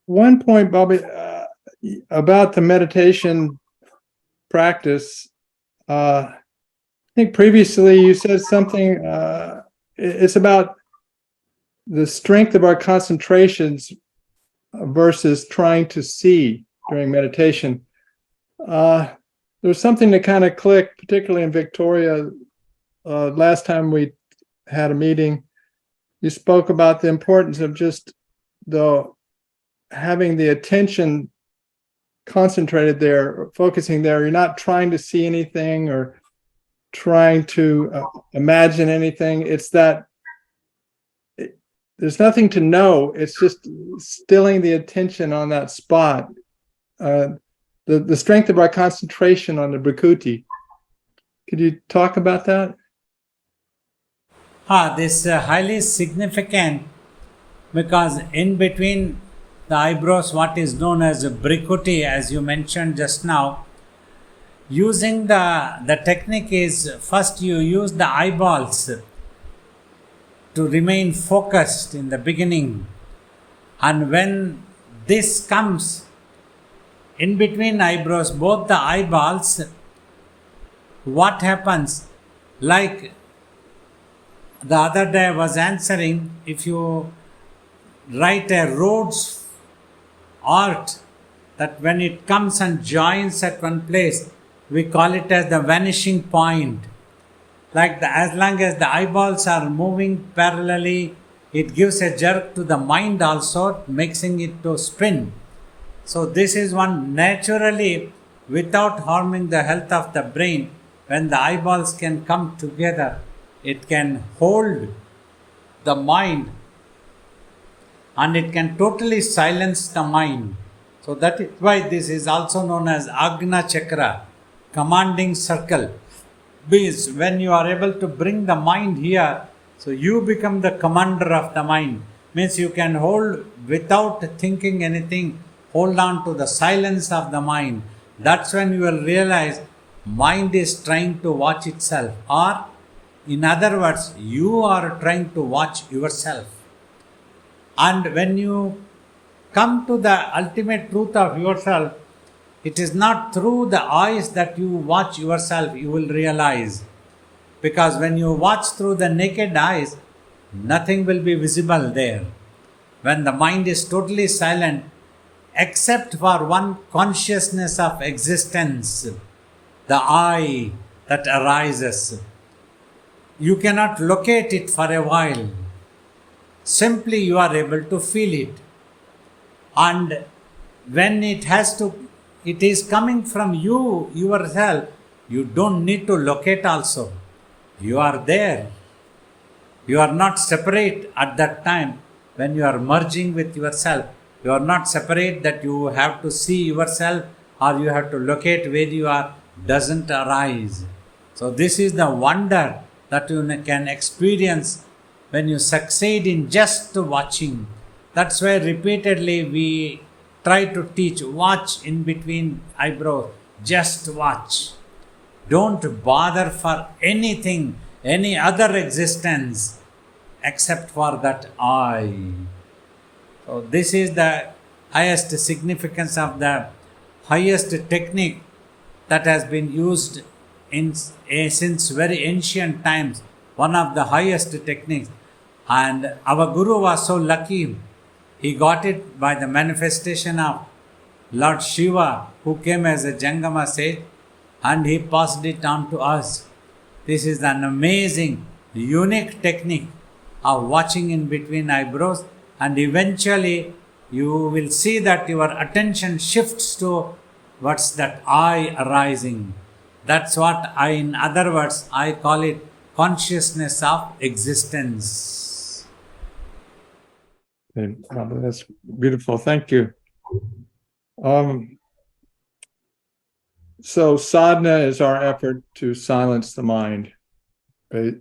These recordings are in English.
one point, Bobby, about the meditation practice. I think previously you said something. It's about the strength of our concentrations versus trying to see during meditation. There was something that kind of clicked, particularly in Victoria. Last time we had a meeting, you spoke about the importance of just having the attention concentrated there, focusing there. You're not trying to see anything or trying to imagine anything. It's that there's nothing to know. It's just stilling the attention on that spot. The strength of our concentration on the Bhrikkhuti. Could you talk about that? This is highly significant because in between the eyebrows, what is known as a Bhrikkhuti, as you mentioned just now, using the technique is first you use the eyeballs to remain focused in the beginning, and when this comes in between eyebrows, both the eyeballs, what happens, like the other day I was answering, if you write a Rhodes art, that when it comes and joins at one place, we call it as the vanishing point. Like as long as the eyeballs are moving parallelly, it gives a jerk to the mind also, making it to spin. So this is one naturally, without harming the health of the brain, when the eyeballs can come together, it can hold the mind and it can totally silence the mind. So that is why this is also known as Agna Chakra, commanding circle. Because when you are able to bring the mind here, so you become the commander of the mind. Means you can hold without thinking anything, hold on to the silence of the mind. That's when you will realize mind is trying to watch itself, or in other words, you are trying to watch yourself. And when you come to the ultimate truth of yourself, it is not through the eyes that you watch yourself, you will realize. Because when you watch through the naked eyes, nothing will be visible there. When the mind is totally silent, except for one consciousness of existence, the I that arises, you cannot locate it for a while. Simply you are able to feel it. And when it is coming from you, yourself, you don't need to locate also. You are there. You are not separate at that time when you are merging with yourself. You are not separate that you have to see yourself or you have to locate where you are, doesn't arise. So this is the wonder that you can experience when you succeed in just watching. That's why repeatedly we try to teach, watch in between eyebrows, just watch. Don't bother for anything, any other existence except for that I. So this is the highest significance of the highest technique that has been used since very ancient times, one of the highest techniques. And our Guru was so lucky, he got it by the manifestation of Lord Shiva, who came as a Jangama sage, and he passed it on to us. This is an amazing, unique technique of watching in between eyebrows, and eventually you will see that your attention shifts to what's that I arising. That's what in other words, I call it consciousness of existence. Okay, that's beautiful. Thank you. So sadhana is our effort to silence the mind, right?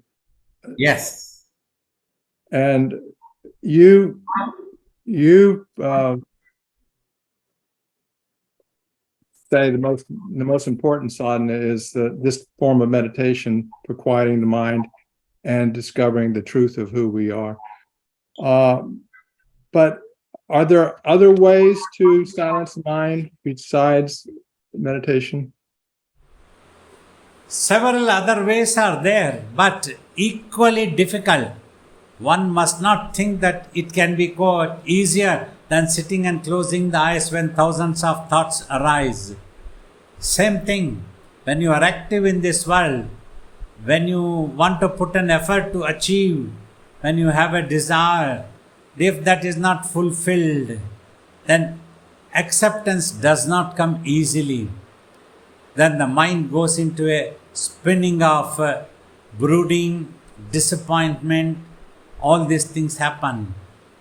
Yes. And you say the most important sadhana is this form of meditation for quieting the mind and discovering the truth of who we are. But are there other ways to silence the mind besides meditation? Several other ways are there, but equally difficult. One must not think that it can be quite easier than sitting and closing the eyes when thousands of thoughts arise. Same thing, when you are active in this world, when you want to put an effort to achieve, when you have a desire, if that is not fulfilled, then acceptance does not come easily. Then the mind goes into a spinning of brooding, disappointment, all these things happen.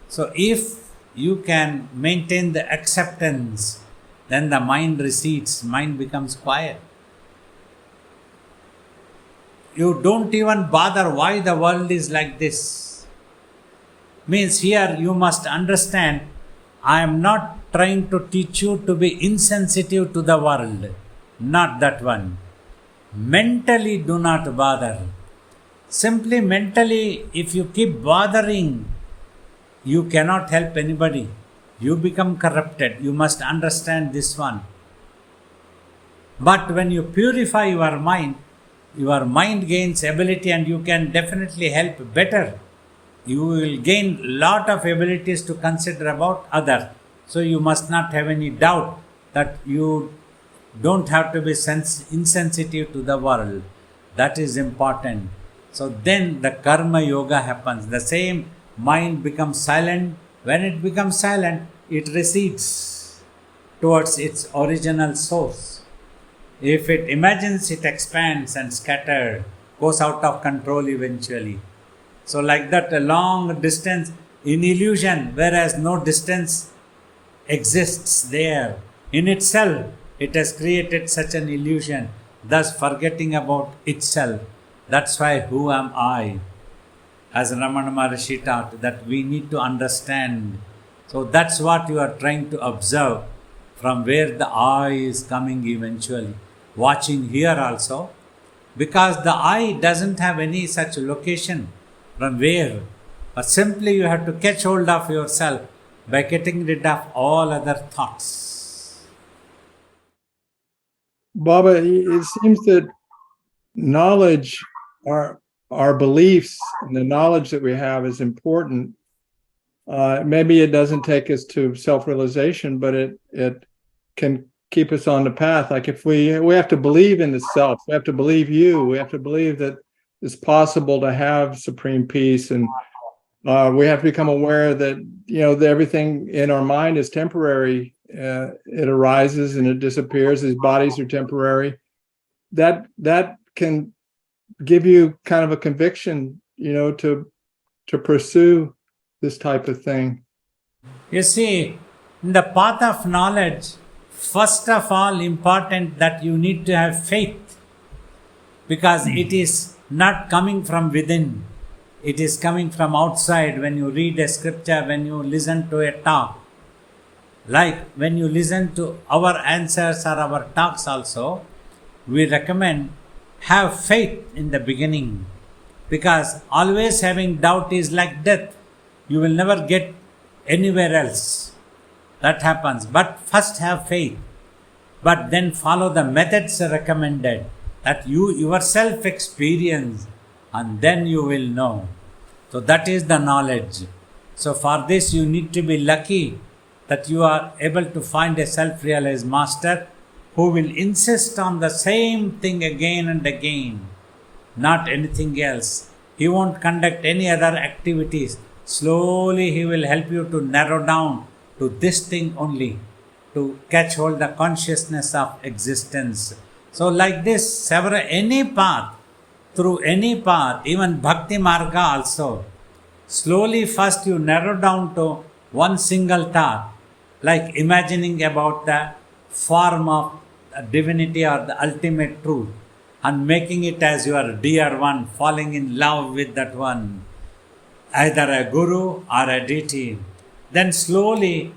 So if you can maintain the acceptance, then the mind recedes, mind becomes quiet. You don't even bother why the world is like this. Means here you must understand, I am not trying to teach you to be insensitive to the world. Not that one. Mentally do not bother. Simply mentally, if you keep bothering, you cannot help anybody. You become corrupted. You must understand this one. But when you purify your mind gains ability and you can definitely help better. You will gain lot of abilities to consider about other. So you must not have any doubt that you don't have to be insensitive to the world. That is important. So then the karma yoga happens. The same mind becomes silent. When it becomes silent, it recedes towards its original source. If it imagines, it expands and scatters, goes out of control eventually. So like that, a long distance in illusion, whereas no distance exists there. In itself, it has created such an illusion, thus forgetting about itself. That's why, who am I? As Ramana Maharishi taught, that we need to understand. So that's what you are trying to observe, from where the I is coming eventually. Watching here also, because the I doesn't have any such location from where, but simply you have to catch hold of yourself by getting rid of all other thoughts. Baba, it seems that knowledge, our beliefs, and the knowledge that we have is important. Maybe it doesn't take us to self-realization, but it can keep us on the path. Like if we have to believe in the self, we have to believe you, we have to believe that it's possible to have supreme peace, and we have to become aware that that everything in our mind is temporary. It arises and it disappears. These bodies are temporary. That can give you kind of a conviction, to pursue this type of thing. You see, in the path of knowledge, first of all important that you need to have faith, because it is not coming from within. It is coming from outside. When you read a scripture, when you listen to a talk, like when you listen to our answers or our talks also, we recommend have faith in the beginning, because always having doubt is like death. You will never get anywhere else. That happens. But first have faith, but then follow the methods recommended that you yourself experience, and then you will know. So that is the knowledge. So for this you need to be lucky that you are able to find a self-realized master who will insist on the same thing again and again, not anything else. He won't conduct any other activities. Slowly he will help you to narrow down to this thing only, to catch hold the consciousness of existence. So like this, any path, through any path, even Bhakti Marga also, slowly first you narrow down to one single thought, like imagining about the form of divinity or the ultimate truth, and making it as your dear one, falling in love with that one, either a guru or a deity. Then slowly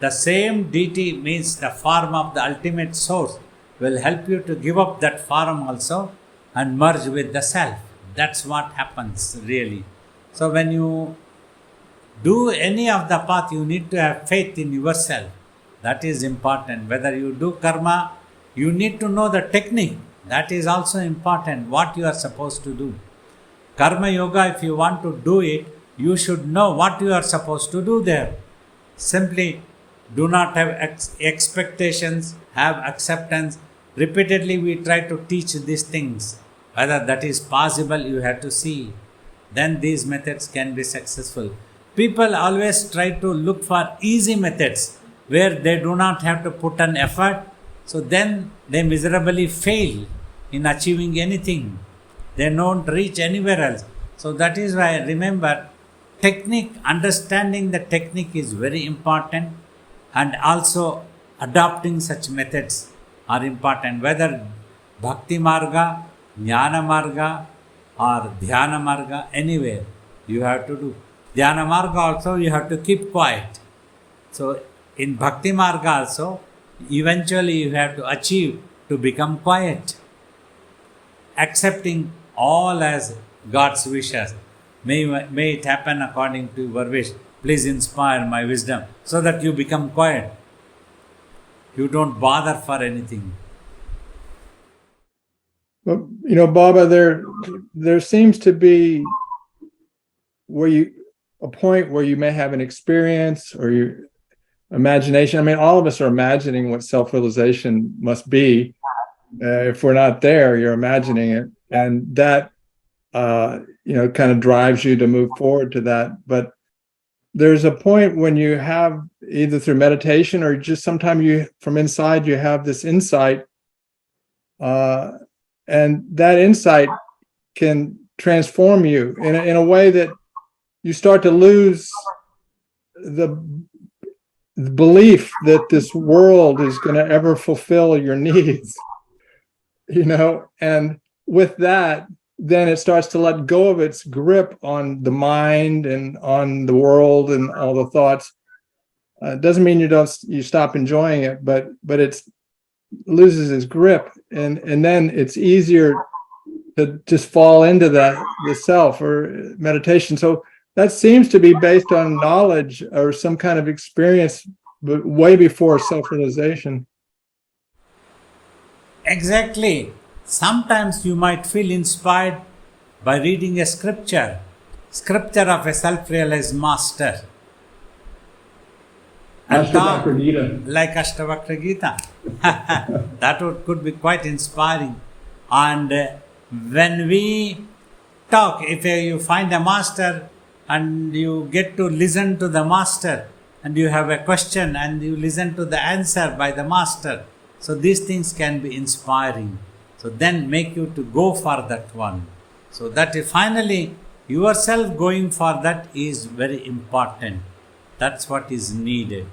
the same deity, means the form of the ultimate source, will help you to give up that form also and merge with the self. That's what happens really. So when you do any of the path, you need to have faith in yourself. That is important. Whether you do karma, you need to know the technique. That is also important, what you are supposed to do. Karma yoga, if you want to do it, you should know what you are supposed to do there. Simply do not have expectations, have acceptance. Repeatedly we try to teach these things. Whether that is possible, you have to see. Then these methods can be successful. People always try to look for easy methods where they do not have to put an effort. So then they miserably fail in achieving anything. They don't reach anywhere else. So that is why, remember, technique, understanding the technique is very important, and also adopting such methods are important. Whether Bhakti Marga, Jnana Marga or Dhyana Marga, anywhere you have to do. Dhyana Marga also you have to keep quiet. So in Bhakti Marga also, eventually you have to achieve to become quiet, accepting all as God's wishes. May it happen according to your wish. Please inspire my wisdom so that you become quiet. You don't bother for anything. Well, Baba, there seems to be a point where you may have an experience or your imagination. I mean, all of us are imagining what self-realization must be. If we're not there, you're imagining it, and that kind of drives you to move forward to that. But there's a point when you have, either through meditation or just sometimes from inside, you have this insight, and that insight can transform you in a way that you start to lose the belief that this world is going to ever fulfill your needs, and with that, then it starts to let go of its grip on the mind and on the world and all the thoughts. It doesn't mean you stop enjoying it, but it loses its grip, and then it's easier to just fall into the self or meditation. So that seems to be based on knowledge or some kind of experience, but way before self-realization. Exactly. Sometimes you might feel inspired by reading a scripture of a self-realized master. Ashtavakra Gita. Like Ashtavakra Gita. That could be quite inspiring. And when we talk, if you find a master and you get to listen to the master, and you have a question and you listen to the answer by the master, so these things can be inspiring. So then make you to go for that one. So that finally yourself going for that is very important. That's what is needed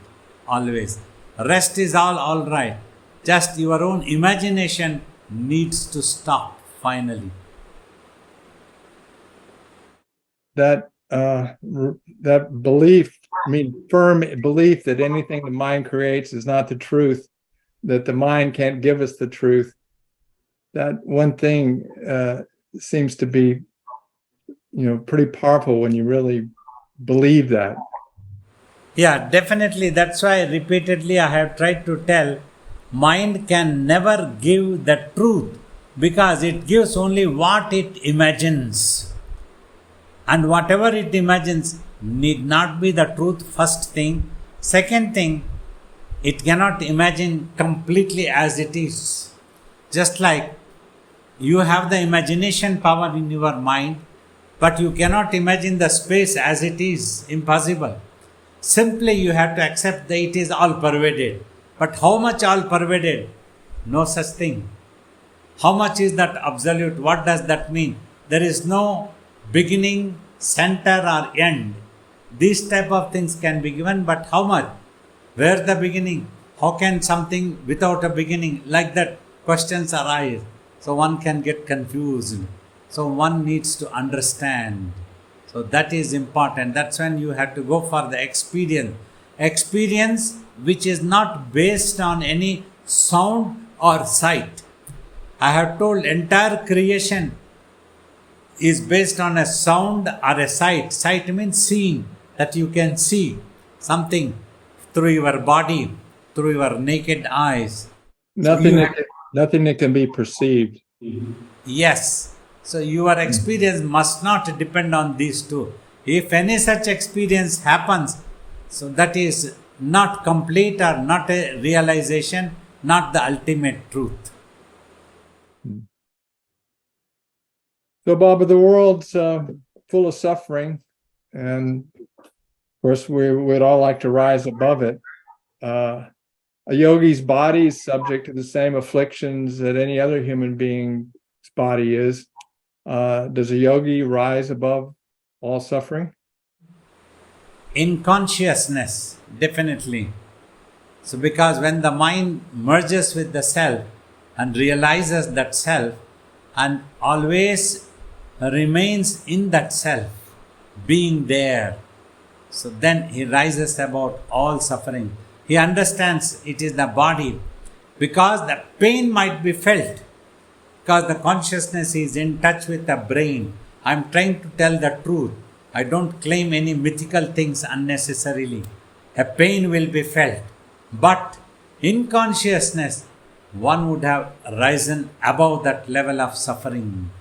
always. Rest is all right. Just your own imagination needs to stop finally. That belief, firm belief that anything the mind creates is not the truth, that the mind can't give us the truth. That one thing seems to be, pretty powerful when you really believe that. Yeah, definitely. That's why repeatedly I have tried to tell, mind can never give the truth because it gives only what it imagines. And whatever it imagines need not be the truth, first thing. Second thing, it cannot imagine completely as it is. Just like you have the imagination power in your mind, but you cannot imagine the space as it is. Impossible. Simply you have to accept that it is all pervaded. But how much all pervaded? No such thing. How much is that absolute? What does that mean? There is no beginning, center or end. These type of things can be given, but how much? Where the beginning? How can something without a beginning? Like that questions arise. So one can get confused. So one needs to understand. So that is important. That's when you have to go for the experience. Experience which is not based on any sound or sight. I have told entire creation is based on a sound or a sight. Sight means seeing. that you can see something through your body, through your naked eyes. Nothing, you- nothing that can be perceived. Yes. So your experience must not depend on these two. If any such experience happens, so that is not complete or not a realization, not the ultimate truth. So, Baba, the world's full of suffering, and of course, we would all like to rise above it. A yogi's body is subject to the same afflictions that any other human being's body is. Does a yogi rise above all suffering? In consciousness, definitely. So, because when the mind merges with the self and realizes that self and always remains in that self, being there, so then he rises above all suffering. He understands it is the body, because the pain might be felt, because the consciousness is in touch with the brain. I am trying to tell the truth. I don't claim any mythical things unnecessarily. A pain will be felt, but in consciousness, one would have risen above that level of suffering.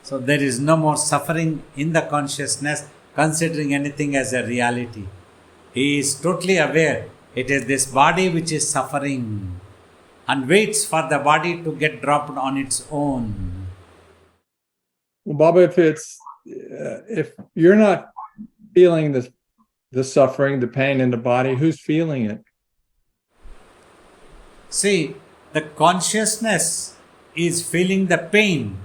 So there is no more suffering in the consciousness, considering anything as a reality. He is totally aware it is this body which is suffering and waits for the body to get dropped on its own. Well, Baba, if you're not feeling the suffering, the pain in the body, who's feeling it? See, the consciousness is feeling the pain,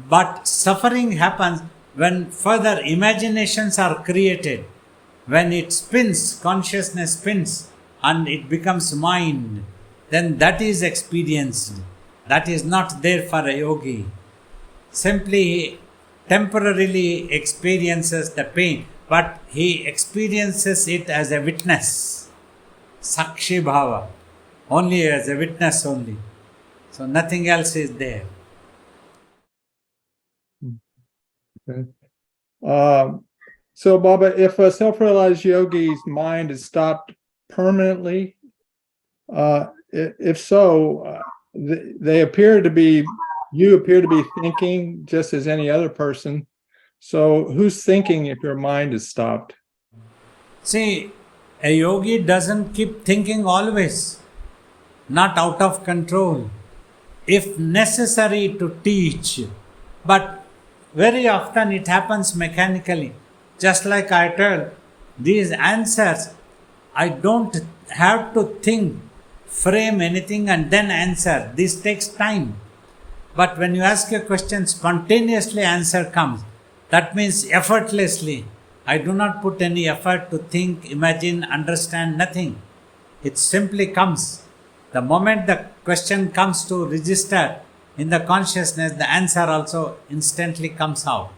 but suffering happens when further imaginations are created. When it spins, consciousness spins and it becomes mind, then that is experienced. That is not there for a yogi. Simply temporarily experiences the pain, but he experiences it as a witness. Sakshi bhava. Only as a witness only. So nothing else is there. Okay. So, Baba, if a self-realized yogi's mind is stopped permanently, if so, they appear to be, you appear to be thinking just as any other person. So, who's thinking if your mind is stopped? See, a yogi doesn't keep thinking always, not out of control, if necessary to teach, but very often it happens mechanically. Just like I tell, these answers, I don't have to think, frame anything and then answer. This takes time. But when you ask a question, spontaneously answer comes. That means effortlessly. I do not put any effort to think, imagine, understand, nothing. It simply comes. The moment the question comes to register in the consciousness, the answer also instantly comes out.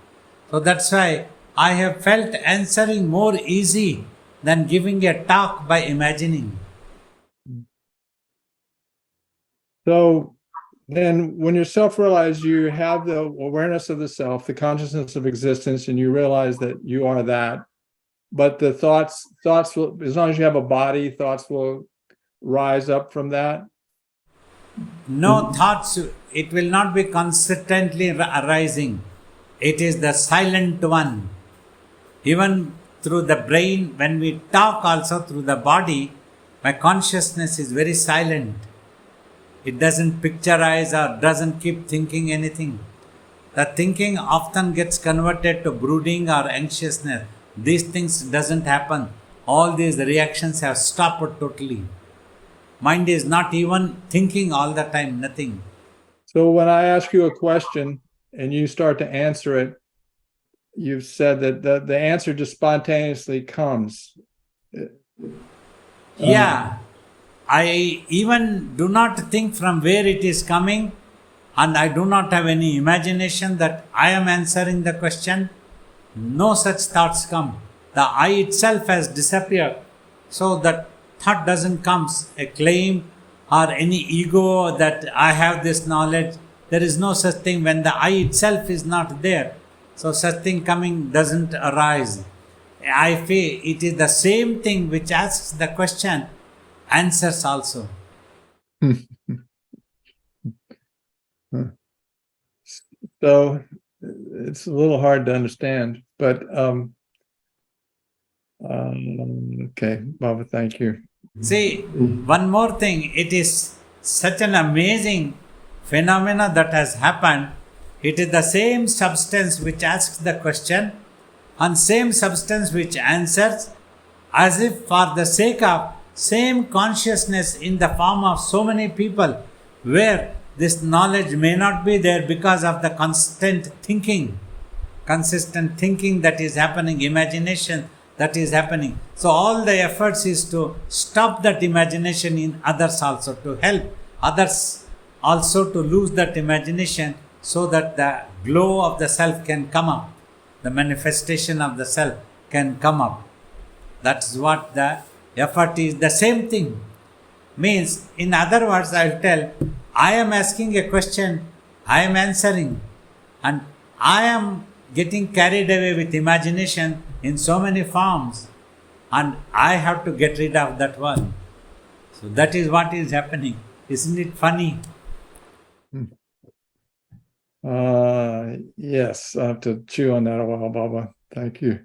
So that's why I have felt answering more easy than giving a talk by imagining. So then when you're self-realized, you have the awareness of the self, the consciousness of existence, and you realize that you are that. But the thoughts will, as long as you have a body, thoughts will rise up from that. No thoughts, it will not be consistently arising. It is the silent one. Even through the brain, when we talk also through the body, my consciousness is very silent. It doesn't picturize or doesn't keep thinking anything. The thinking often gets converted to brooding or anxiousness. These things doesn't happen. All these reactions have stopped totally. Mind is not even thinking all the time, nothing. So when I ask you a question and you start to answer it, you've said that the answer just spontaneously comes. Yeah, I even do not think from where it is coming, and I do not have any imagination that I am answering the question. No such thoughts come. The I itself has disappeared. So that thought doesn't come, a claim or any ego that I have this knowledge. There is no such thing when the I itself is not there. So such thing coming doesn't arise. I feel it is the same thing which asks the question, answers also. So it's a little hard to understand, but okay, Baba, thank you. See, one more thing, it is such an amazing phenomena that has happened. It is the same substance which asks the question and same substance which answers, as if for the sake of same consciousness in the form of so many people, where this knowledge may not be there because of the consistent thinking that is happening, imagination that is happening. So all the efforts is to stop that imagination in others also, to help others also to lose that imagination, so that the glow of the self can come up, the manifestation of the self can come up. That's what the effort is. The same thing means, in other words, I will tell, I am asking a question, I am answering, and I am getting carried away with imagination in so many forms, and I have to get rid of that one. So that is what is happening. Isn't it funny? Yes, I have to chew on that a while, Baba. Thank you.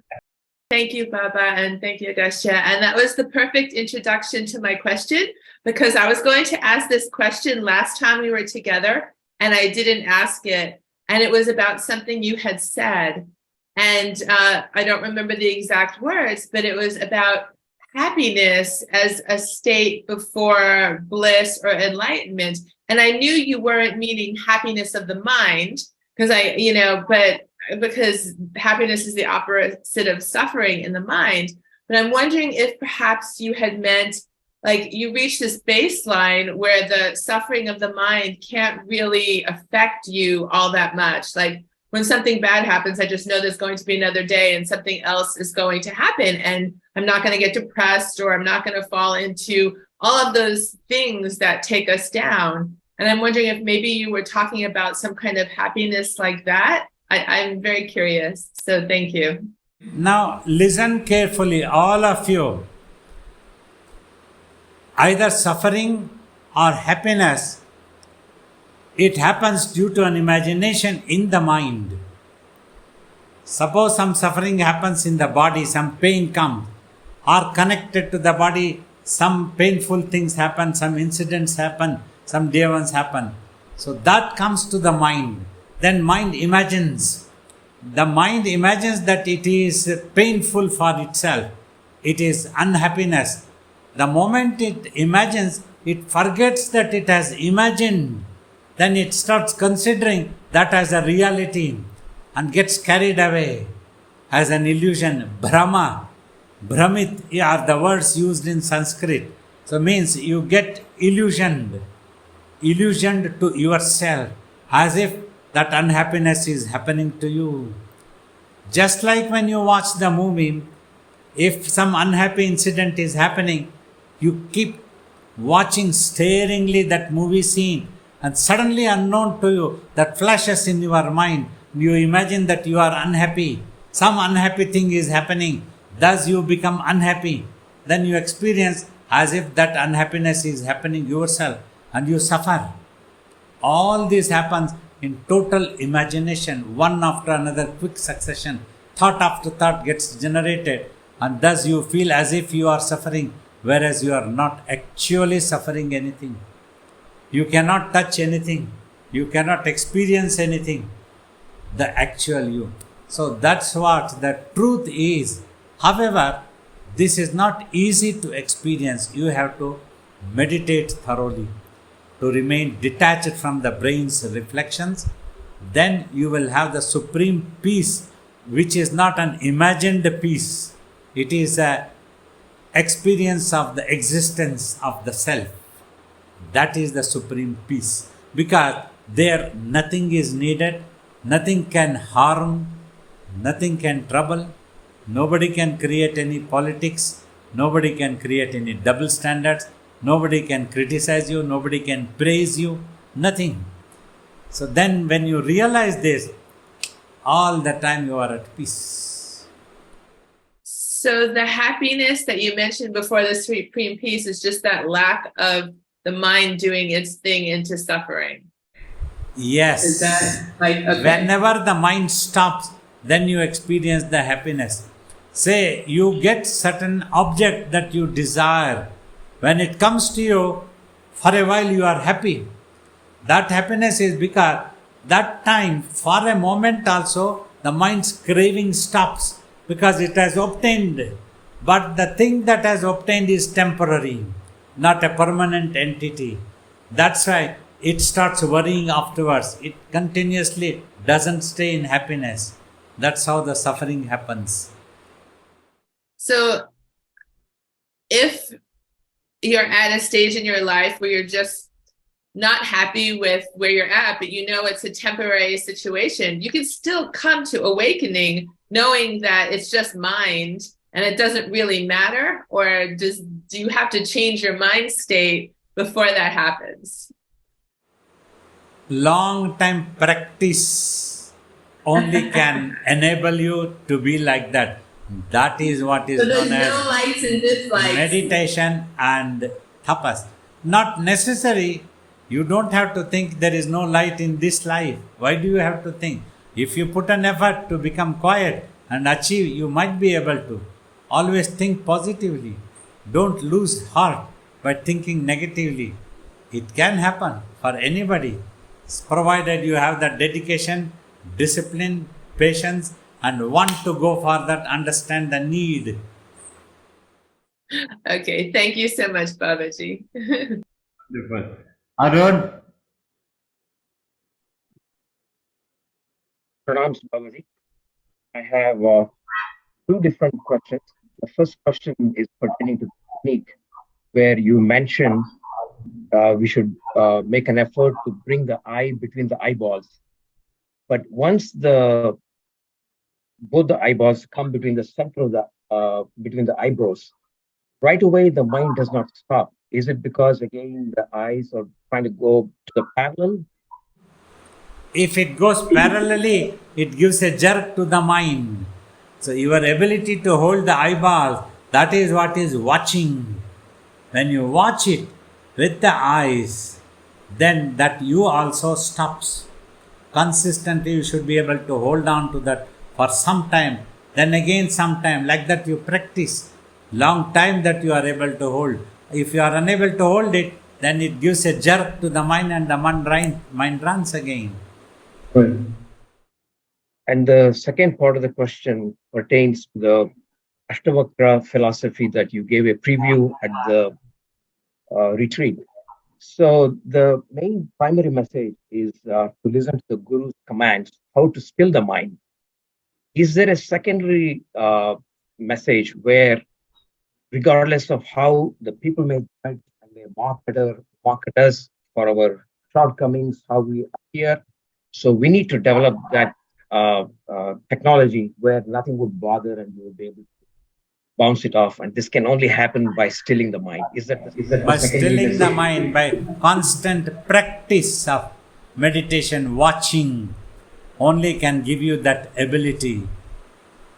Thank you, Baba, and thank you, Agastya. And that was the perfect introduction to my question, because I was going to ask this question last time we were together, and I didn't ask it. And it was about something you had said. And I don't remember the exact words, but it was about happiness as a state before bliss or enlightenment. And I knew you weren't meaning happiness of the mind, because because happiness is the opposite of suffering in the mind. But I'm wondering if perhaps you had meant, like, you reach this baseline where the suffering of the mind can't really affect you all that much. Like, when something bad happens, I just know there's going to be another day and something else is going to happen. And I'm not going to get depressed, or I'm not going to fall into all of those things that take us down. And I'm wondering if maybe you were talking about some kind of happiness like that. I'm very curious. So thank you. Now listen carefully, all of you. Either suffering or happiness, it happens due to an imagination in the mind. Suppose some suffering happens in the body, some pain comes, or connected to the body, some painful things happen, some incidents happen, some dear ones happen. So that comes to the mind. Then mind imagines. The mind imagines that it is painful for itself. It is unhappiness. The moment it imagines, it forgets that it has imagined. Then it starts considering that as a reality and gets carried away as an illusion. Brahma, Brahmit are the words used in Sanskrit. So means you get illusioned to yourself, as if that unhappiness is happening to you. Just like when you watch the movie, if some unhappy incident is happening, you keep watching staringly that movie scene, and suddenly, unknown to you, that flashes in your mind. You imagine that you are unhappy. Some unhappy thing is happening. Thus you become unhappy. Then you experience as if that unhappiness is happening yourself, and you suffer. All this happens in total imagination, one after another, quick succession. Thought after thought gets generated, and thus you feel as if you are suffering, whereas you are not actually suffering anything. You cannot touch anything. You cannot experience anything. The actual you. So that's what the truth is. However, this is not easy to experience. You have to meditate thoroughly to remain detached from the brain's reflections. Then you will have the supreme peace, which is not an imagined peace. It is an experience of the existence of the self. That is the supreme peace, because there nothing is needed, nothing can harm, nothing can trouble, nobody can create any politics, nobody can create any double standards, nobody can criticize you, nobody can praise you, nothing. So then when you realize this, all the time you are at peace. So the happiness that you mentioned before the supreme peace is just that lack of the mind doing its thing into suffering. Yes. Is that like okay? Whenever the mind stops, then you experience the happiness. Say you get certain object that you desire. When it comes to you, for a while you are happy. That happiness is because that time, for a moment also, the mind's craving stops because it has obtained. But the thing that has obtained is temporary, not a permanent entity. That's why it starts worrying afterwards. It continuously doesn't stay in happiness. That's how the suffering happens. So if you're at a stage in your life where you're just not happy with where you're at, but you know it's a temporary situation, you can still come to awakening knowing that it's just mind and it doesn't really matter? Or do you have to change your mind state before that happens? Long time practice only can enable you to be like that. That is what is known as lights and dislikes. meditation and tapas. Not necessary. You don't have to think there is no light in this life. Why do you have to think? If you put an effort to become quiet and achieve, you might be able to. Always think positively. Don't lose heart by thinking negatively. It can happen for anybody, provided you have the dedication, discipline, patience, and want to go for that, understand the need. Okay, thank you so much, Babaji. Wonderful. Arun? Pranams, Babaji. I have two different questions. The first question is pertaining to technique, where you mentioned we should make an effort to bring the eye between the eyeballs. But once both the eyeballs come between the center of between the eyebrows, right away the mind does not stop. Is it because again the eyes are trying to go to the parallel? If it goes parallelly, it gives a jerk to the mind. So your ability to hold the eyeball, that is what is watching. When you watch it with the eyes, then that you also stops. Consistently you should be able to hold on to that for some time, then again some time, like that you practice. Long time that you are able to hold. If you are unable to hold it, then it gives a jerk to the mind and the mind runs again. Right. And the second part of the question pertains to the Ashtavakra philosophy that you gave a preview at the retreat. So the main primary message is to listen to the Guru's commands, how to still the mind. Is there a secondary message where, regardless of how the people may judge and may mock at us for our shortcomings, how we appear, so we need to develop that technology where nothing would bother and we would be able to bounce it off, and this can only happen by stilling the mind. Is that By stilling the mind, by constant practice of meditation, watching, only can give you that ability.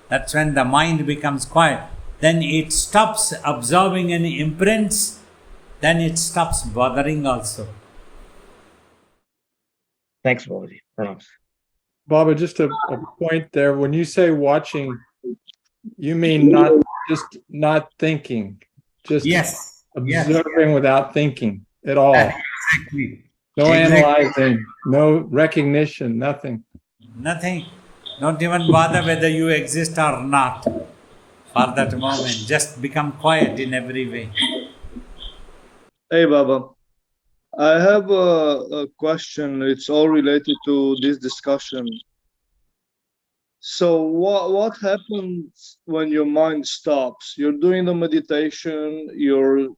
That's when the mind becomes quiet. Then it stops absorbing any imprints, then it stops bothering also. Thanks, Babaji. Pranams. Baba, just a point there. When you say watching, you mean not thinking, just Yes. observing without thinking at all. Exactly. No Exactly. analyzing, no recognition, nothing. Nothing. Don't even bother whether you exist or not for that moment. Just become quiet in every way. Hey, Baba. I have a question. It's all related to this discussion. So what happens when your mind stops? You're doing the meditation, your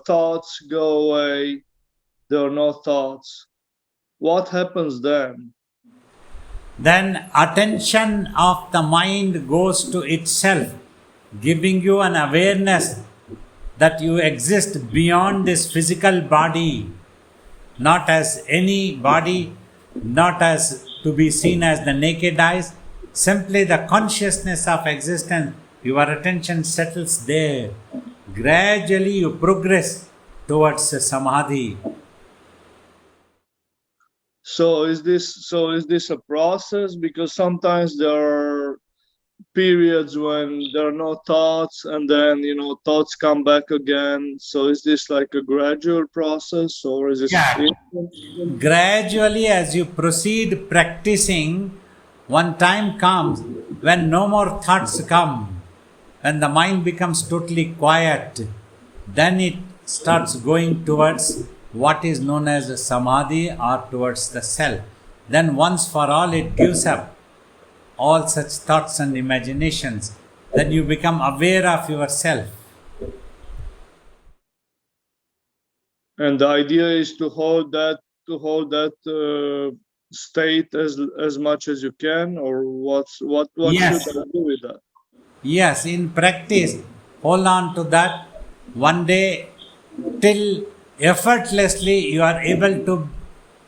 thoughts go away, there are no thoughts. What happens then? Then attention of the mind goes to itself, giving you an awareness that you exist beyond this physical body, not as any body, not as to be seen as the naked eyes, simply the consciousness of existence your attention settles there. Gradually you progress towards samadhi. So is this a process? Because sometimes there are periods when there are no thoughts, and then thoughts come back again. So is this like a gradual process, or is this Yeah. instant? Gradually, as you proceed practicing, one time comes when no more thoughts come, when the mind becomes totally quiet, then it starts going towards what is known as samadhi or towards the self. Then once for all it gives up all such thoughts and imaginations. Then you become aware of yourself. And the idea is to hold that state as much as you can, or what Yes. should I do with that? Yes, in practice, hold on to that one day till effortlessly you are able to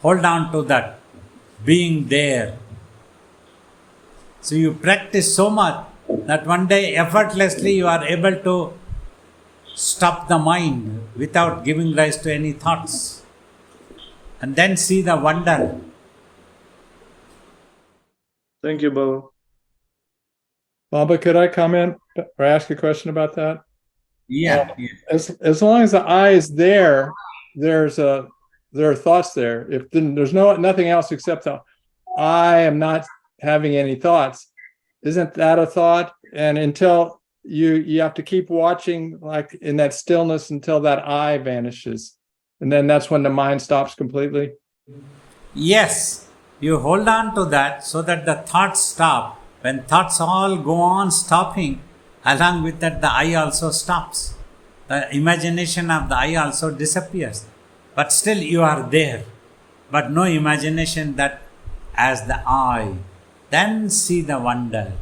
hold on to that being there. So you practice so much that one day effortlessly you are able to stop the mind without giving rise to any thoughts. And then see the wonder. Thank you, Baba. Baba, could I comment or ask a question about that? Yeah. As long as the I is there, there are thoughts there. If then there's nothing else except the I am not having any thoughts, isn't that a thought? And until you have to keep watching, like in that stillness, until that I vanishes, and then that's when the mind stops completely. Yes, you hold on to that so that the thoughts stop. When thoughts all go on stopping, along with that the I also stops. The imagination of the I also disappears. But still you are there. But no imagination that as the I. Then see the wonder.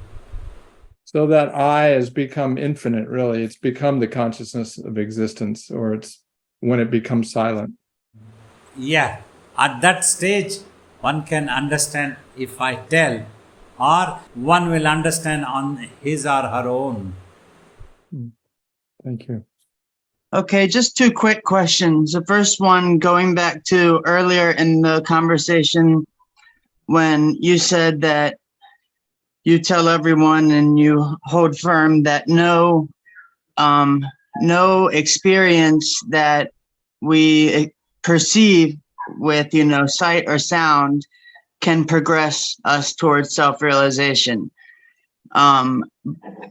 So that I has become infinite, really. It's become the consciousness of existence, or it's when it becomes silent. Yeah, at that stage, one can understand if I tell, or one will understand on his or her own. Thank you. Okay, just two quick questions. The first one, going back to earlier in the conversation when you said that you tell everyone and you hold firm that no experience that we perceive with, sight or sound can progress us towards self-realization.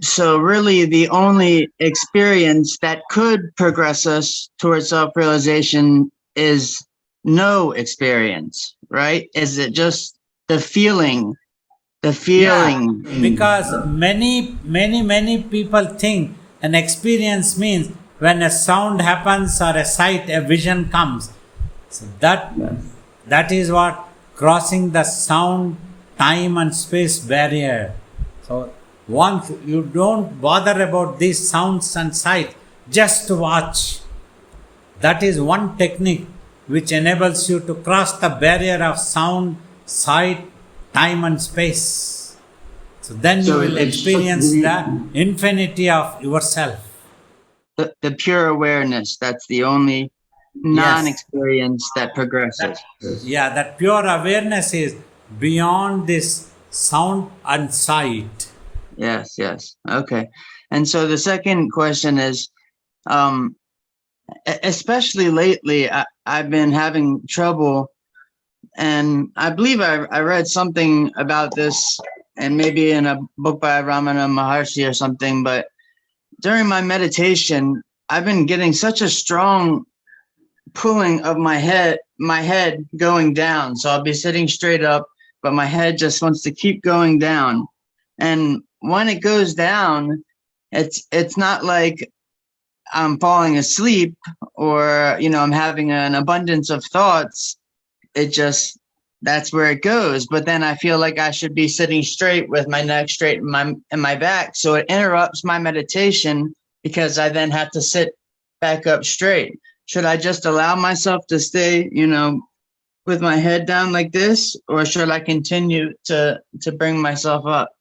So really the only experience that could progress us towards self-realization is no experience, right? Is it just the feeling? Yeah, because many people think an experience means when a sound happens or a sight, a vision comes. So that is what crossing the sound, time and space barrier. So once you don't bother about these sounds and sight, just watch. That is one technique which enables you to cross the barrier of sound, sight, time and space. So then you will experience the infinity of yourself. The pure awareness, that's the only non-experience that progresses. Yeah, that pure awareness is beyond this sound and sight. Yes. Okay. And so the second question is, especially lately, I've been having trouble, and I believe I read something about this, and maybe in a book by Ramana Maharshi or something, but during my meditation, I've been getting such a strong pulling of my head going down. So I'll be sitting straight up, but my head just wants to keep going down. And when it goes down, it's not like I'm falling asleep or, I'm having an abundance of thoughts. It just, that's where it goes. But then I feel like I should be sitting straight with my neck straight in my back. So it interrupts my meditation because I then have to sit back up straight. Should I just allow myself to stay, with my head down like this, or should I continue to bring myself up?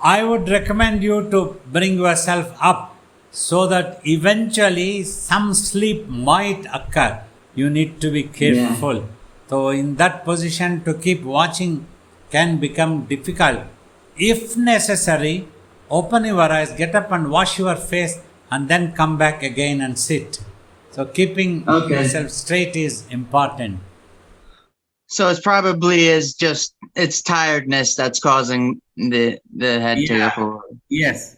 I would recommend you to bring yourself up so that eventually some sleep might occur. You need to be careful. So in that position to keep watching can become difficult. If necessary, open your eyes, get up and wash your face and then come back again and sit. So keeping yourself straight is important. So it's probably it's tiredness that's causing the head to go forward. Yes.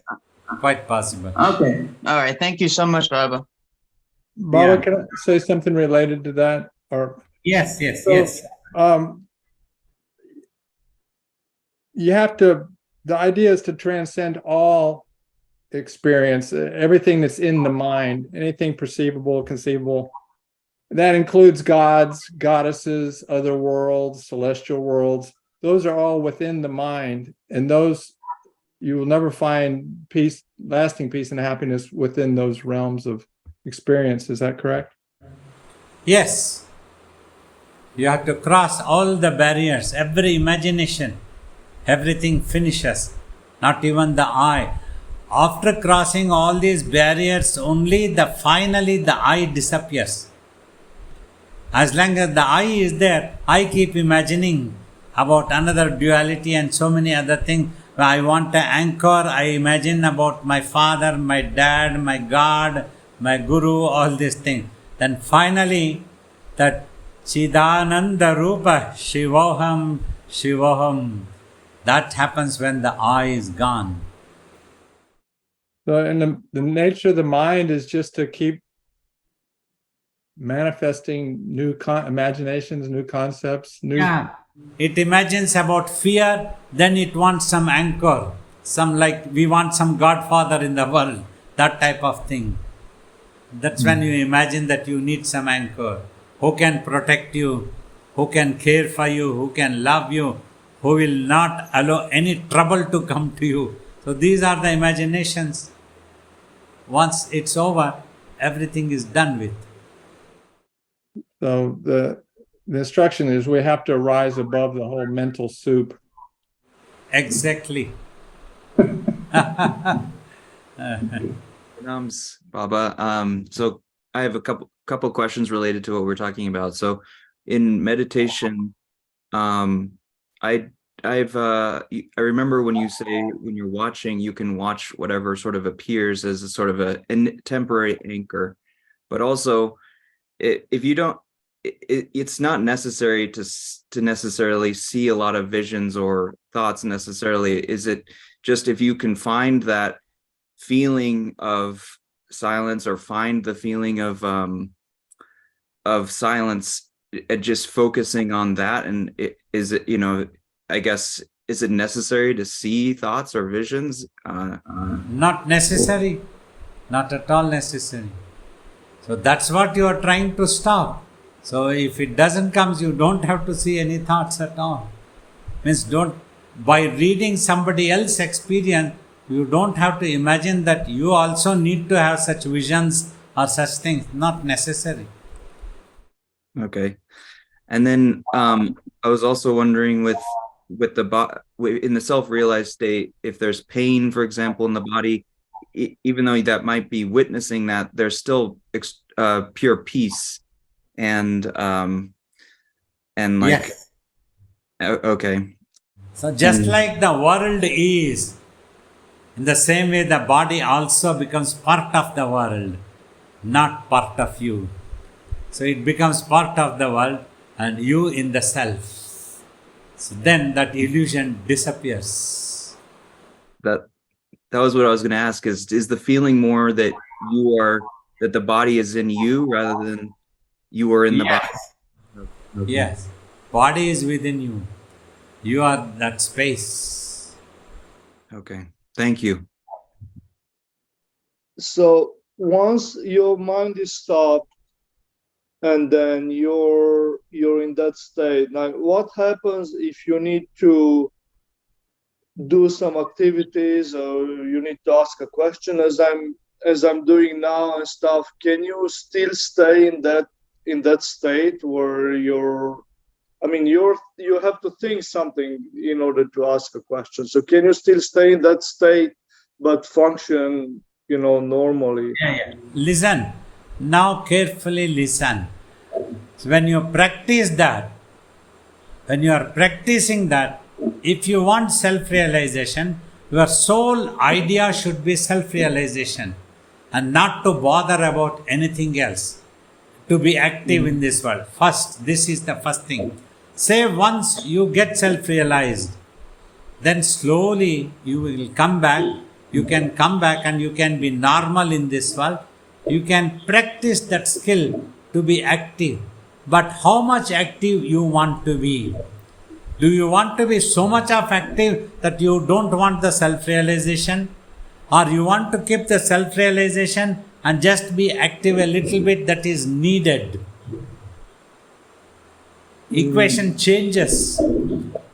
Quite possible. Okay. All right. Thank you so much, Baba. Baba, Yeah. can I say something related to that? Or Yes, yes, So, yes. You have to, the idea is to transcend all experience, everything that's in the mind, anything perceivable, conceivable. That includes gods, goddesses, other worlds, celestial worlds. Those are all within the mind, and those you will never find peace, lasting peace and happiness within those realms of experience. Is that correct? Yes. You have to cross all the barriers, every imagination, everything finishes, not even the I. After crossing all these barriers, finally the I disappears. As long as the I is there, I keep imagining about another duality and so many other things. I want to anchor, I imagine about my father, my dad, my God, my guru, all these things. Then finally, that Chidananda Rupa Shivoham Shivoham, that happens when the I is gone. So, and the nature of the mind is just to keep manifesting new imaginations, new concepts, new. Yeah. It imagines about fear, then it wants some anchor, some like we want some godfather in the world, that type of thing. That's when you imagine that you need some anchor. Who can protect you, who can care for you, who can love you, who will not allow any trouble to come to you. So these are the imaginations. Once it's over, everything is done with. So the instruction is we have to rise above the whole mental soup. Exactly. Baba. So I have a couple questions related to what we're talking about. So in meditation, I remember when you say when you're watching, you can watch whatever sort of appears as a sort of a temporary anchor, but also if you don't, it's not necessary to necessarily see a lot of visions or thoughts necessarily. Is it just if you can find that feeling of silence or find the feeling of silence, just focusing on that, and is it, I guess, is it necessary to see thoughts or visions? Not necessary. Not at all necessary. So that's what you are trying to stop. So if it doesn't come, you don't have to see any thoughts at all. Means by reading somebody else's experience, you don't have to imagine that you also need to have such visions or such things. Not necessary. Okay. And then I was also wondering with in the self-realized state, if there's pain, for example, in the body, even though that might be witnessing that, there's still pure peace and like, Yes. Okay. So just like the world is, in the same way the body also becomes part of the world, not part of you. So it becomes part of the world and you in the self. So then that illusion disappears. That was what I was going to ask, is the feeling more that that the body is in you rather than you are in the body? Okay. Yes. Body is within you. You are that space. Okay. Thank you. So once your mind is stopped and then you're in that state, now what happens if you need to do some activities or you need to ask a question as I'm doing now and stuff? Can you still stay in that state where you're I mean, you have to think something in order to ask a question. So can you still stay in that state but function, normally? Listen. Now carefully listen. So when you practice that, when you are practicing that, if you want self-realization, your sole idea should be self-realization and not to bother about anything else. To be active in this world. First, this is the first thing. Say once you get self-realized, then slowly you will come back. You can come back and you can be normal in this world. You can practice that skill to be active. But how much active you want to be? Do you want to be so much of active that you don't want the self-realization? Or you want to keep the self-realization and just be active a little bit that is needed? Equation changes.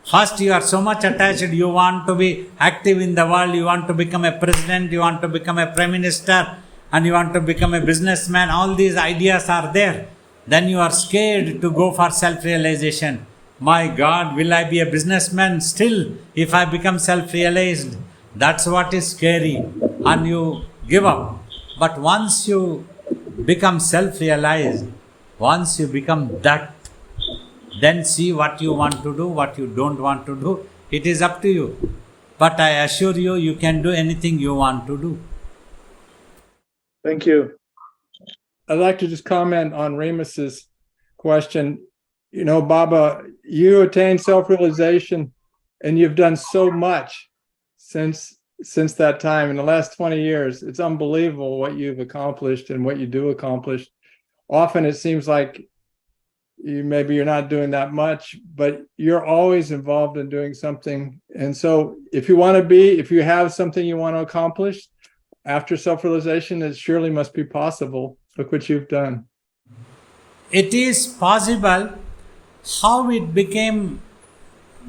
First, you are so much attached, you want to be active in the world, you want to become a president, you want to become a prime minister, and you want to become a businessman. All these ideas are there. Then you are scared to go for self-realization. My God, will I be a businessman still if I become self-realized? That's what is scary. And you give up. But once you become self-realized, once you become that, then see what you want to do, what you don't want to do. It is up to you. But I assure you, you can do anything you want to do. Thank you. I'd like to just comment on Remus's question. Baba, you attained self-realization and you've done so much since that time in the last 20 years. It's unbelievable what you've accomplished and what you do accomplish. Often it seems like maybe you're not doing that much, but you're always involved in doing something. And so if you have something you want to accomplish after self-realization, it surely must be possible. Look what you've done. It is possible. How it became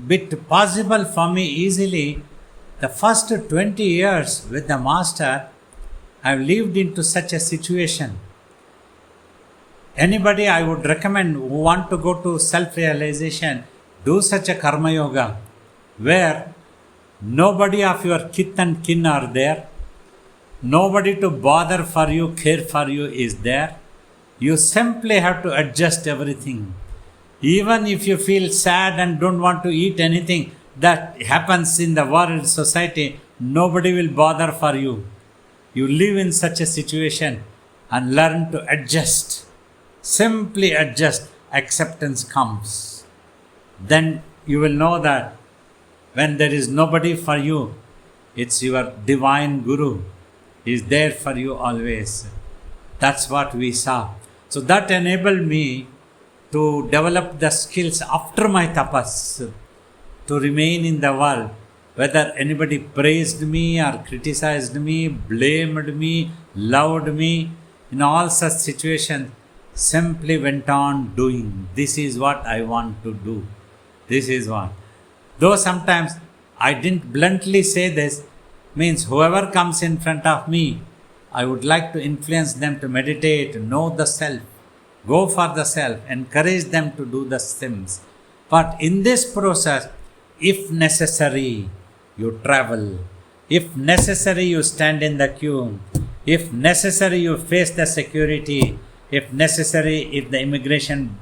bit possible for me easily, the first 20 years with the master, I've lived into such a situation. Anybody I would recommend who want to go to self-realization, do such a karma yoga where nobody of your kith and kin are there, nobody to bother for you, care for you is there. You simply have to adjust everything. Even if you feel sad and don't want to eat anything that happens in the world, society, nobody will bother for you. You live in such a situation and learn to adjust. Simply adjust. Acceptance comes. Then you will know that when there is nobody for you, it's your divine Guru is there for you always. That's what we saw. So that enabled me to develop the skills after my tapas to remain in the world. Whether anybody praised me or criticized me, blamed me, loved me, in all such situations, simply went on doing. This is what I want to do. This is what. Though sometimes I didn't bluntly say this, means whoever comes in front of me, I would like to influence them to meditate, know the self, go for the self, encourage them to do the sims. But in this process, if necessary, you travel. If necessary, you stand in the queue. If necessary, you face the security. If necessary, if the immigration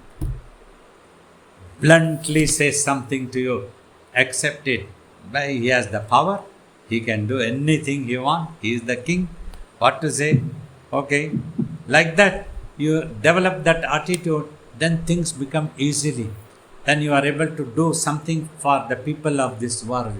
bluntly says something to you, accept it. But he has the power. He can do anything he wants. He is the king. What to say? Okay. Like that, you develop that attitude, then things become easily. Then you are able to do something for the people of this world.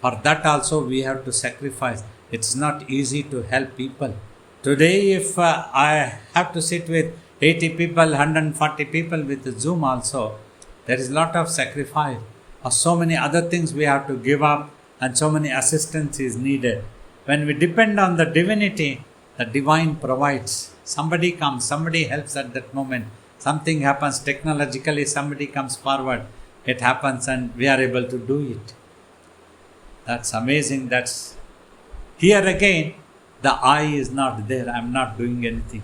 For that also we have to sacrifice. It's not easy to help people. Today if I have to sit with 80 people, 140 people with Zoom also, there is a lot of sacrifice. Or so many other things we have to give up and so many assistance is needed. When we depend on the divinity, the divine provides. Somebody comes, somebody helps at that moment. Something happens technologically, somebody comes forward. It happens and we are able to do it. That's amazing. That's here again, the I is not there. I'm not doing anything.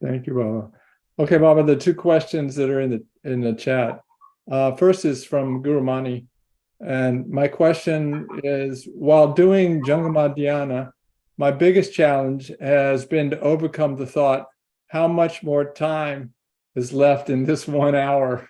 Thank you, Baba. Okay, Baba, the two questions that are in the chat. First is from Guru Mani. And my question is, while doing Jangama Dhyana, my biggest challenge has been to overcome the thought, how much more time is left in this 1 hour?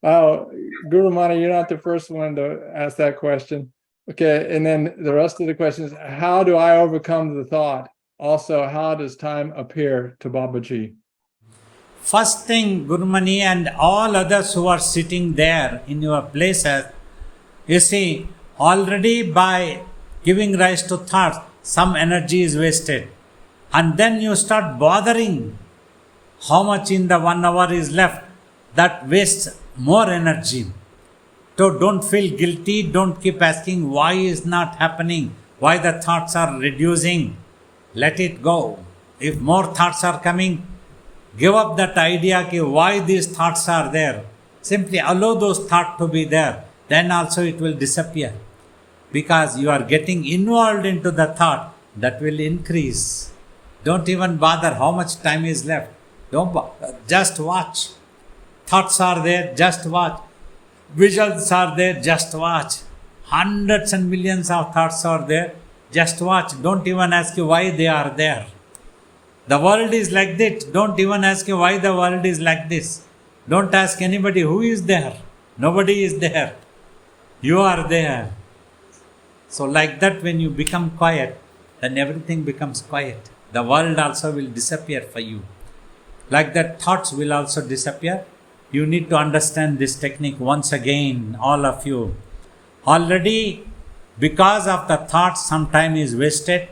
Oh, Guru Mani, you're not the first one to ask that question. Okay, and then the rest of the question is, how do I overcome the thought? Also, how does time appear to Babaji? First thing, Gurumani and all others who are sitting there in your places, you see, already by giving rise to thoughts, some energy is wasted. And then you start bothering how much in the 1 hour is left. That wastes more energy. So don't feel guilty. Don't keep asking why is not happening, why the thoughts are reducing. Let it go. If more thoughts are coming, give up that idea ki why these thoughts are there. Simply allow those thoughts to be there. Then also it will disappear. Because you are getting involved into the thought, that will increase. Don't even bother how much time is left. Don't bother. Just watch. Thoughts are there, just watch. Visuals are there, just watch. Hundreds and millions of thoughts are there, just watch. Don't even ask you why they are there. The world is like this. Don't even ask you why the world is like this. Don't ask anybody who is there. Nobody is there. You are there. So like that, when you become quiet, then everything becomes quiet. The world also will disappear for you. Like that, thoughts will also disappear. You need to understand this technique once again, all of you. Already, because of the thoughts, some time is wasted.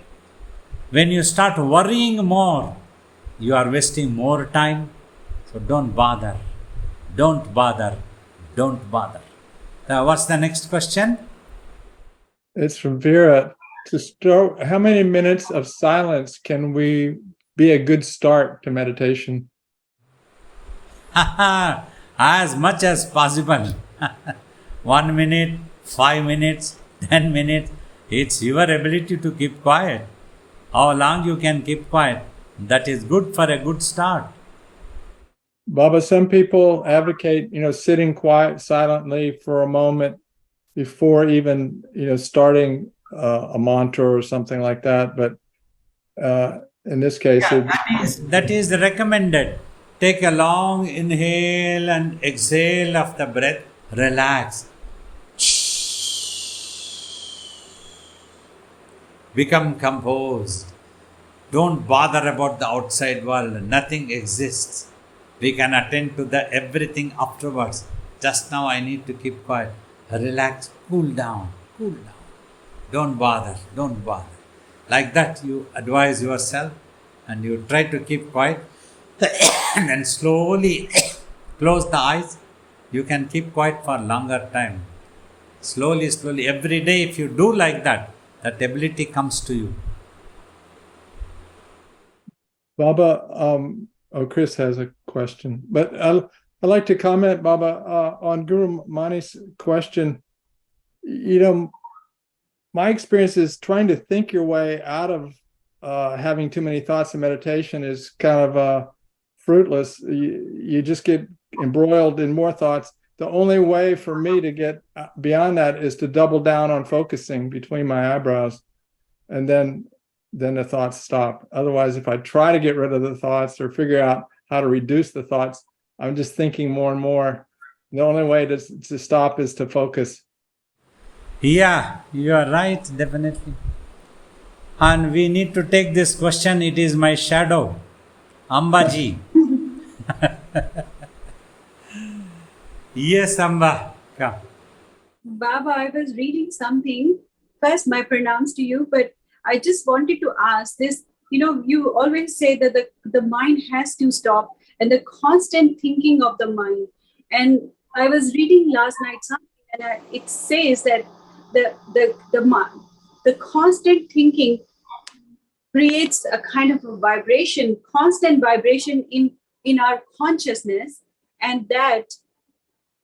When you start worrying more, you are wasting more time. So don't bother. Don't bother. Don't bother. What's the next question? It's from Vera. To start, how many minutes of silence can we be a good start to meditation? As much as possible. 1 minute, 5 minutes, 10 minutes. It's your ability to keep quiet. How long you can keep quiet, that is good for a good start. Baba, some people advocate, sitting quiet silently for a moment before even, starting a mantra or something like that. But in this case, that is recommended. Take a long inhale and exhale of the breath. Relax. Become composed. Don't bother about the outside world. Nothing exists. We can attend to the everything afterwards. Just now I need to keep quiet. Relax. Cool down. Cool down. Don't bother. Don't bother. Like that you advise yourself and you try to keep quiet. And then slowly close the eyes. You can keep quiet for longer time. Slowly, slowly. Every day if you do like that, that ability comes to you. Baba, Chris has a question, but I'd like to comment, Baba, on Guru Mani's question. My experience is trying to think your way out of having too many thoughts in meditation is kind of fruitless. You just get embroiled in more thoughts. The only way for me to get beyond that is to double down on focusing between my eyebrows, and then the thoughts stop. Otherwise, if I try to get rid of the thoughts or figure out how to reduce the thoughts, I'm just thinking more and more. The only way to stop is to focus. Yeah, you are right, definitely. And we need to take this question. It is my shadow, Ambaji. Yes, Amba. Come. Baba, I was reading something. First, my pronouns to you, but I just wanted to ask this. You always say that the mind has to stop and the constant thinking of the mind. And I was reading last night something, and it says that the constant thinking creates a kind of a vibration, constant vibration in our consciousness, and that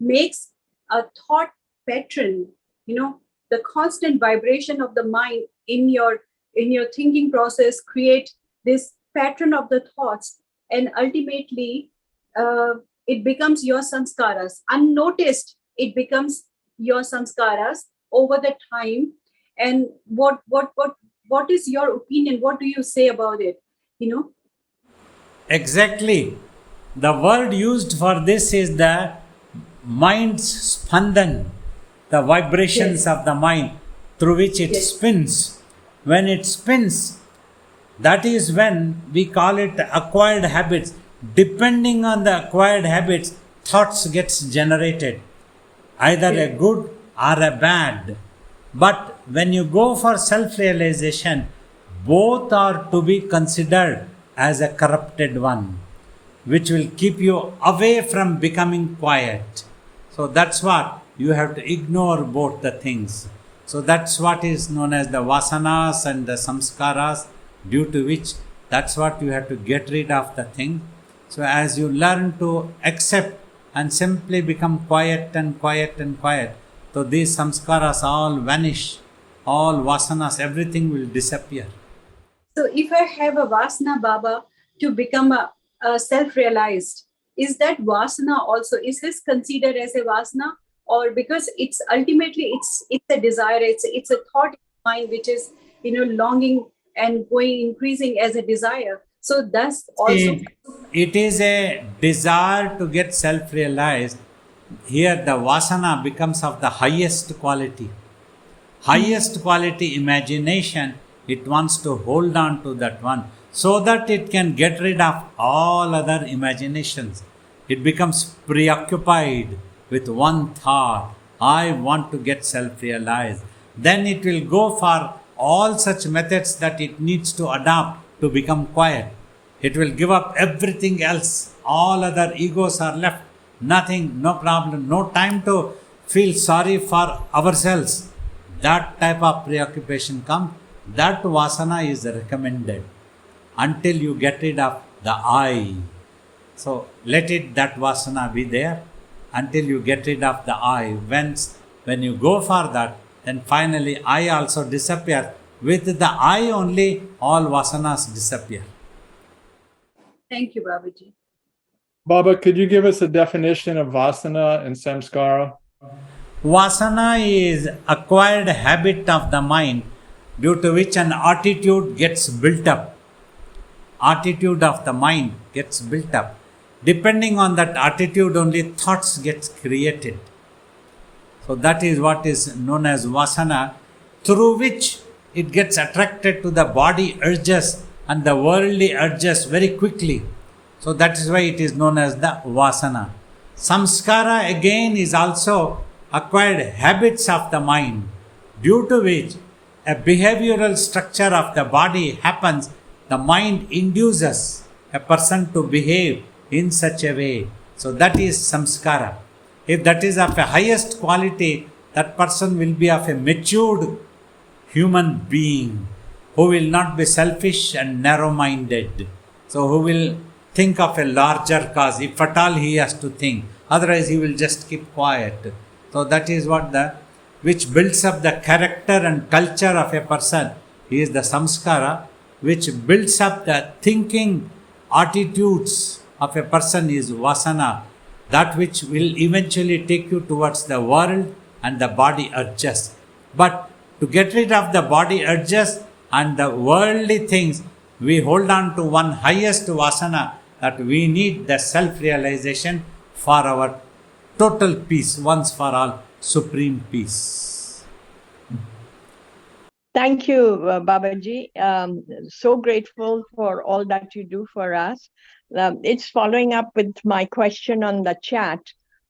makes a thought pattern. The constant vibration of the mind in your thinking process create this pattern of the thoughts, and ultimately it becomes your samskaras. Unnoticed, it becomes your samskaras over the time. And what is your opinion? What do you say about it? You know? Exactly. The word used for this is the mind's spandan, the vibrations Yes. of the mind through which it Yes. spins. When it spins, that is when we call it acquired habits. Depending on the acquired habits, thoughts gets generated, either a good or a bad. But when you go for self-realization, both are to be considered as a corrupted one, which will keep you away from becoming quiet. So that's what you have to ignore both the things. So that's what is known as the vasanas and the samskaras, due to which that's what you have to get rid of the thing. So as you learn to accept and simply become quiet and quiet and quiet, so these samskaras all vanish, all vasanas, everything will disappear. So if I have a vasana, Baba, to become a self-realized, is that vasana also, is this considered as a vasana? Or because it's ultimately it's a desire, it's a thought in mind which is longing and going increasing as a desire. So thus also It is a desire to get self realized. Here, the vasana becomes of the highest quality. Highest quality imagination, it wants to hold on to that one so that it can get rid of all other imaginations. It becomes preoccupied with one thought: I want to get self realized. Then it will go for all such methods that it needs to adopt to become quiet. It will give up everything else. All other egos are left. Nothing, no problem, no time to feel sorry for ourselves. That type of preoccupation comes. That vasana is recommended until you get rid of the I. So let it, that vasana be there until you get rid of the I. When you go for that, then finally I also disappears. With the I only, all vasanas disappear. thank you, Babaji. Baba, could you give us a definition of vasana and samskara? Vasana is acquired habit of the mind due to which an attitude gets built up. Attitude of the mind gets built up. Depending on that attitude only thoughts gets created. So that is what is known as vasana, through which it gets attracted to the body urges and the worldly urges very quickly. So that is why it is known as the vasana. Samskara again is also acquired habits of the mind, due to which a behavioral structure of the body happens. The mind induces a person to behave in such a way. So that is samskara. If that is of a highest quality, that person will be of a matured human being who will not be selfish and narrow-minded. So who will think of a larger cause, if at all he has to think. Otherwise he will just keep quiet. So that is what which builds up the character and culture of a person. He is the samskara, which builds up the thinking attitudes of a person is vasana, that which will eventually take you towards the world and the body urges. But to get rid of the body urges and the worldly things, we hold on to one highest vasana, that we need the self-realization for our total peace, once for all, supreme peace. Thank you, Babaji. So grateful for all that you do for us. It's following up with my question on the chat.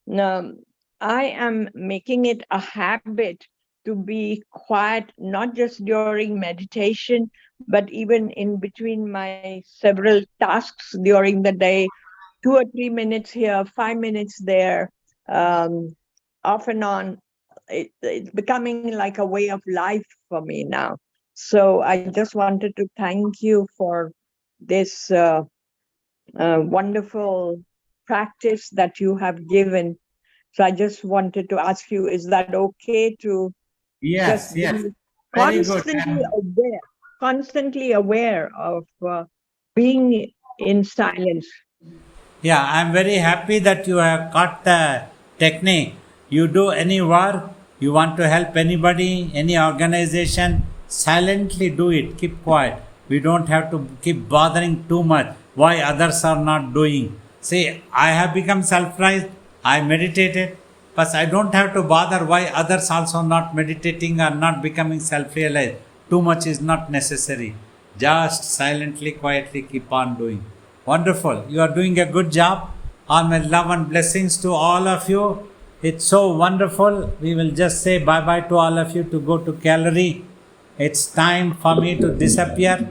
I am making it a habit to be quiet, not just during meditation, but even in between my several tasks during the day, 2 or 3 minutes here, 5 minutes there, off and on. It's becoming like a way of life for me now. So I just wanted to thank you for this wonderful practice that you have given. So I just wanted to ask you, is that okay to Yes, just yes. be Very good. constantly aware of being in silence. Yeah, I'm very happy that you have got the technique. You do any work, you want to help anybody, any organization, silently do it. Keep quiet. We don't have to keep bothering too much why others are not doing. See, I have become self-realized. I meditated, but I don't have to bother why others also not meditating or not becoming self-realized. Too much is not necessary. Just silently, quietly keep on doing. Wonderful. You are doing a good job. All my love and blessings to all of you. It's so wonderful. We will just say bye-bye to all of you to go to gallery. It's time for me to disappear.